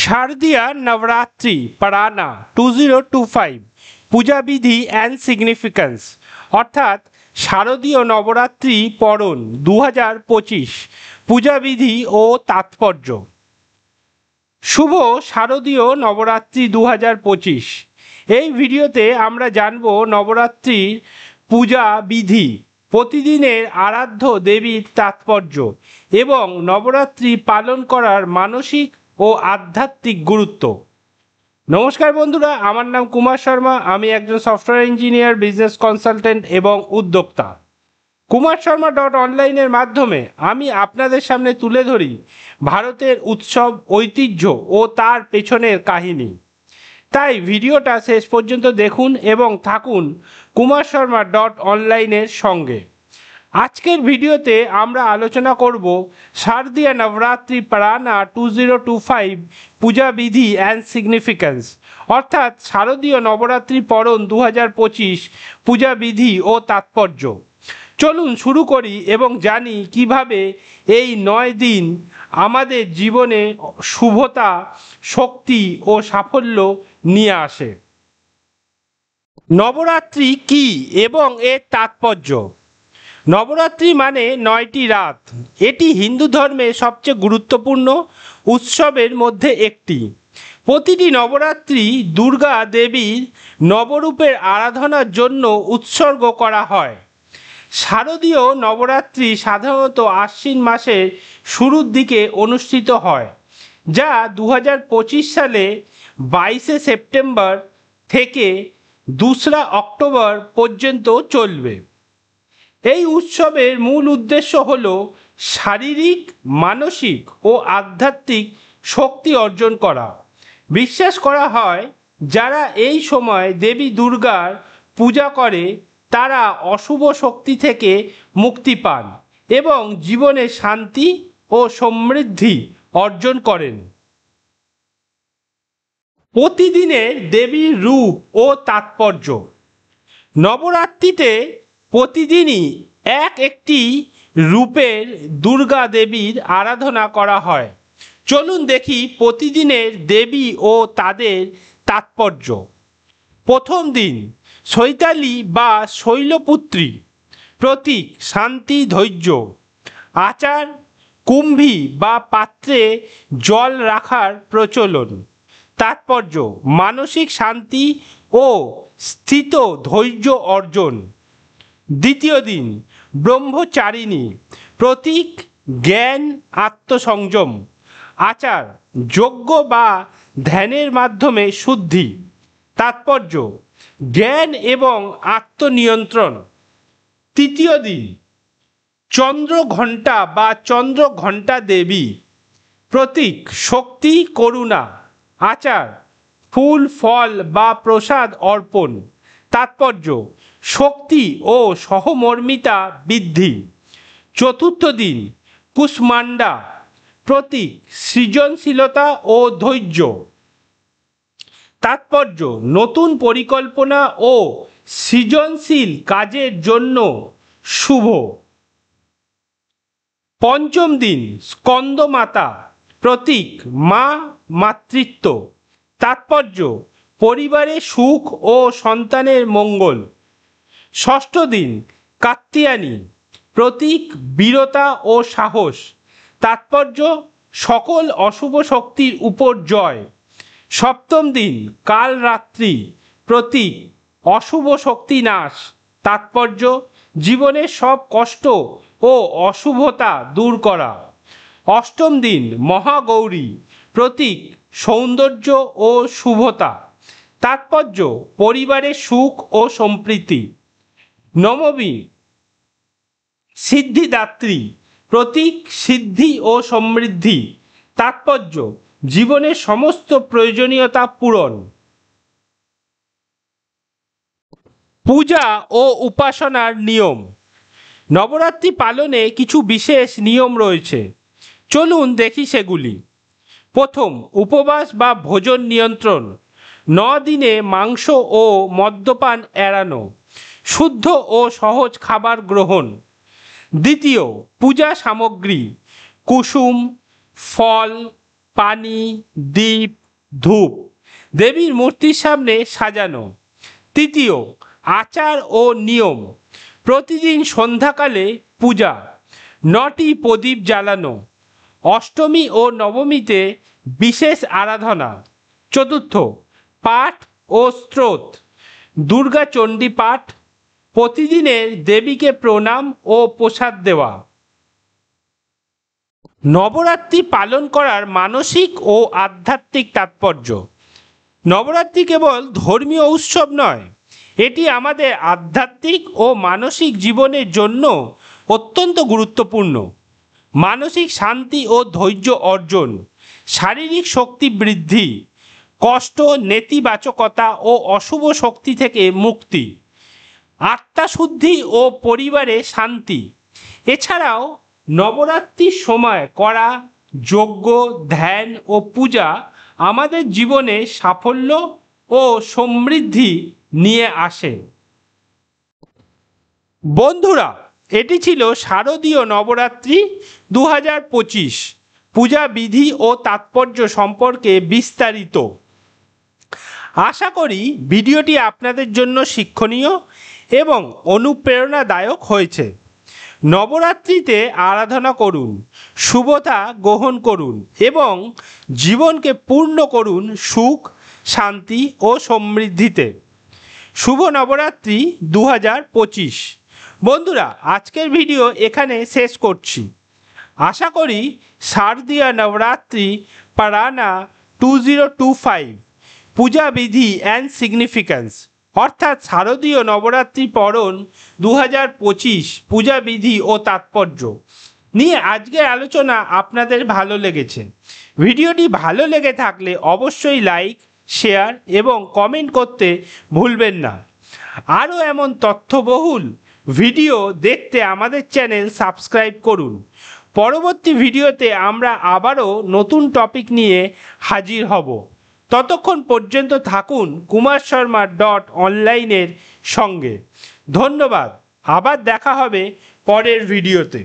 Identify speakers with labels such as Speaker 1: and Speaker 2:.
Speaker 1: শারদীয়া নবরাত্রি পারানা 2025 পূজা বিধি and significance অর্থাৎ শারদীয় নবরাত্রি পরণ 2025 পূজা বিধি ও তাৎপর্য। শুভ শারদীয় নবরাত্রি 2025। এই ভিডিওতে আমরা জানব নবরাত্রির পূজা বিধি, প্রতিদিনের আরাধ্য দেবীর তাৎপর্য এবং নবরাত্রি পালন করার মানসিক ও আধ্যাত্মিক গুরুত্ব। নমস্কার বন্ধুরা, আমার নাম কুমার শর্মা। আমি একজন সফটওয়্যার ইঞ্জিনিয়ার, বিজনেস কনসালটেন্ট এবং উদ্যোক্তা। kumarshorma.online এর মাধ্যমে আমি আপনাদের সামনে তুলে ধরি ভারতের উৎসব, ঐতিহ্য ও তার পেছনের কাহিনী। তাই ভিডিওটা শেষ পর্যন্ত দেখুন এবং থাকুন kumarshorma.online এর সঙ্গে। আজকের ভিডিওতে আমরা আলোচনা করব শারদীয়া নবরাত্রি পারানা 2025 পূজা বিধি অ্যান্ড সিগনিফিক্যান্স অর্থাৎ শারদীয় নবরাত্রি পরণ 2025 পূজা বিধি ও তাৎপর্য। চলুন শুরু করি এবং জানি কিভাবে এই 9 দিন আমাদের জীবনে শুভতা, শক্তি ও সাফল্য নিয়ে আসে। নবরাত্রি কি এবং এর তাৎপর্য। নবরাত্রি মানে 9টি রাত। এটি হিন্দু ধর্মে সবচেয়ে গুরুত্বপূর্ণ উৎসবের মধ্যে একটি। প্রতিটি নবরাত্রি দুর্গা দেবীর নবরূপের আরাধনার জন্য উৎসর্গ করা হয়। শারদীয় নবরাত্রি সাধারণত আশ্বিন মাসের শুরুর দিকে অনুষ্ঠিত হয়, যা 2025 সালে 22শে সেপ্টেম্বর থেকে 2রা অক্টোবর পর্যন্ত চলবে। এই উৎসবের মূল উদ্দেশ্য হল শারীরিক, মানসিক ও আধ্যাত্মিক শক্তি অর্জন করা। বিশ্বাস করা হয় যারা এই সময় দেবী দুর্গার পূজা করে তারা অশুভ শক্তি থেকে মুক্তি পান এবং জীবনে শান্তি ও সমৃদ্ধি অর্জন করেন। প্রতিদিনের দেবীর রূপ ও তাৎপর্য। নবরাত্রিতে প্রতিদিনই একটি রূপের দুর্গা দেবীর আরাধনা করা হয়। চলুন দেখি প্রতিদিনের দেবী ও তাদের তাৎপর্য। প্রথম দিন চৈতালি বা শৈলপুত্রী, প্রতীক শান্তি, ধৈর্য। আচার কুম্ভী বা পাত্রে জল রাখার প্রচলন। তাৎপর্য মানসিক শান্তি ও স্থিত ধৈর্য অর্জন। দ্বিতীয় দিন ব্রহ্মচারিণী, প্রতীক জ্ঞান, আত্মসংযম। আচার যজ্ঞ বা ধ্যানের মাধ্যমে শুদ্ধি। তাৎপর্য জ্ঞান এবং আত্মনিয়ন্ত্রণ। তৃতীয় দিন চন্দ্রঘণ্টা বা চন্দ্রঘণ্টা দেবী, প্রতীক শক্তি, করুণা। আচার ফুল, ফল বা প্রসাদ অর্পণ। তাৎপর্য শক্তি ও সহমর্মিতা বৃদ্ধি। চতুর্থ দিন কুষ্মান্ডা, প্রতীক সৃজনশীলতা ও ধৈর্য। তাৎপর্য নতুন পরিকল্পনা ও সৃজনশীল কাজের জন্য শুভ। পঞ্চম দিন স্কন্দমাতা, প্রতীক মা, মাতৃত্ব। তাৎপর্য পরিবারে সুখ ও সন্তানের মঙ্গল। ষষ্ঠ দিন কাত্যায়নী, প্রতীক বীরতা ও সাহস। তাৎপর্য সকল অশুভ শক্তির উপর জয়। সপ্তম দিন কালরাত্রি, প্রতীক অশুভ শক্তি নাশ। তাৎপর্য জীবনের সব কষ্ট ও অশুভতা দূর করা। অষ্টম দিন মহাগৌরী, প্রতীক সৌন্দর্য ও শুভতা। তাৎপর্য পরিবারের সুখ ও সম্প্রীতি। নবমী সিদ্ধিদাত্রী, প্রতীক সিদ্ধি ও সমৃদ্ধি। তাৎপর্য জীবনের সমস্ত প্রয়োজনীয়তা পূরণ। পূজা ও উপাসনার নিয়ম। নবরাত্রি পালনে কিছু বিশেষ নিয়ম রয়েছে, চলুন দেখি সেগুলি। প্রথম, উপবাস বা ভোজন নিয়ন্ত্রণ। 9 দিনে মাংস ও মদ্যপান এড়ানো, শুদ্ধ ও সহজ খাবার গ্রহণ। দ্বিতীয়, পূজা সামগ্রী কুসুম, ফল, পানি, দীপ, ধূপ দেবীর মূর্তির সামনে সাজানো। তৃতীয়, আচার ও নিয়ম, প্রতিদিন সন্ধ্যাকালে পূজা, 9টি প্রদীপ জ্বালানো। অষ্টমী ও নবমীতে বিশেষ আরাধনা। চতুর্থ, পাঠ ও স্তোত্র, দুর্গা চণ্ডী পাঠ, প্রতিদিনের দেবীকে প্রণাম ও প্রসাদ দেওয়া। নবরাত্রি পালন করার মানসিক ও আধ্যাত্মিক তাৎপর্য। নবরাত্রি কেবল ধর্মীয় উৎসব নয়, এটি আমাদের আধ্যাত্মিক ও মানসিক জীবনের জন্য অত্যন্ত গুরুত্বপূর্ণ। মানসিক শান্তি ও ধৈর্য অর্জন, শারীরিক শক্তি বৃদ্ধি, কষ্ট, নেতিবাচকতা ও অশুভ শক্তি থেকে মুক্তি, আত্মাশুদ্ধি ও পরিবারে শান্তি। এছাড়াও নবরাত্রির সময় করা যজ্ঞ, ধ্যান ও পূজা আমাদের জীবনে সাফল্য ও সমৃদ্ধি নিয়ে আসে। বন্ধুরা, এটি ছিল শারদীয় নবরাত্রি 2025 পূজা বিধি ও তাৎপর্য সম্পর্কে বিস্তারিত। আশা করি ভিডিওটি আপনাদের জন্য শিক্ষণীয় এবং অনুপ্রেরণাদায়ক হয়েছে। নবরাত্রিতে আরাধনা করুন, শুভতা গ্রহণ করুন এবং জীবনকে পূর্ণ করুন সুখ, শান্তি ও সমৃদ্ধিতে। শুভ নবরাত্রি 2025। বন্ধুরা, আজকের ভিডিও এখানে শেষ করছি। আশা করি শারদীয় নবরাত্রি পারানা 2025 পূজা বিধি অ্যান্ড সিগনিফিক্যান্স অর্থাৎ শারদীয় নবরাত্রি পরণ 2025 পূজা বিধি ও তাৎপর্য নিয়ে আজকের আলোচনা আপনাদের ভালো লেগেছে। ভিডিওটি ভালো লেগে থাকলে অবশ্যই লাইক, শেয়ার এবং কমেন্ট করতে ভুলবেন না। আরও এমন তথ্যবহুল ভিডিও দেখতে আমাদের চ্যানেল সাবস্ক্রাইব করুন। পরবর্তী ভিডিওতে আমরা আবারও নতুন টপিক নিয়ে হাজির হব। ততক্ষণ পর্যন্ত থাকুন kumarSharma.online-এর সঙ্গে। ধন্যবাদ। আবার দেখা হবে পরের ভিডিওতে।